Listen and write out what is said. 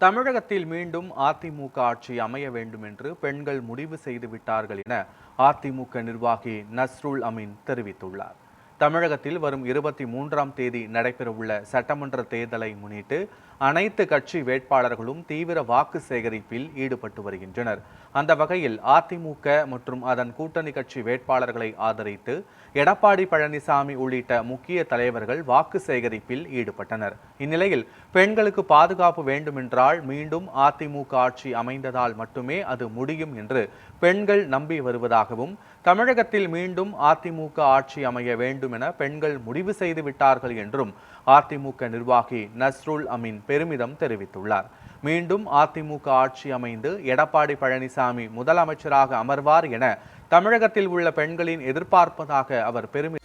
தமிழகத்தில் மீண்டும் அதிமுக ஆட்சி அமைய வேண்டும் என்று பெண்கள் முடிவு செய்து விட்டார்கள் என அதிமுக நிர்வாகி நஸ்ருல் அமீன் தெரிவித்துள்ளார். தமிழகத்தில் வரும் 23ஆம் தேதி நடைபெறவுள்ள சட்டமன்ற தேர்தலை முன்னிட்டு அனைத்து கட்சி வேட்பாளர்களும் தீவிர வாக்கு சேகரிப்பில் ஈடுபட்டு வருகின்றனர். அந்த வகையில் அதிமுக மற்றும் அதன் கூட்டணி கட்சி வேட்பாளர்களை ஆதரித்து எடப்பாடி பழனிசாமி உள்ளிட்ட முக்கிய தலைவர்கள் வாக்கு சேகரிப்பில் ஈடுபட்டனர். இந்நிலையில் பெண்களுக்கு பாதுகாப்பு வேண்டுமென்றால் மீண்டும் அதிமுக ஆட்சி அமைந்ததால் மட்டுமே அது முடியும் என்று பெண்கள் நம்பி வருவதாகவும், தமிழகத்தில் மீண்டும் அதிமுக ஆட்சி அமைய வேண்டும் என பெண்கள் முடிவு செய்து விட்டார்கள் என்றும் அதிமுக நிர்வாகி நஸ்ருல் அமீன் பெருமிதம் தெரிவித்துள்ளார். மீண்டும் அதிமுக ஆட்சி அமைந்து எடப்பாடி பழனிசாமி முதலமைச்சராக அமர்வார் என தமிழகத்தில் உள்ள பெண்களின் எதிர்பார்ப்பதாக அவர் பெருமிதம்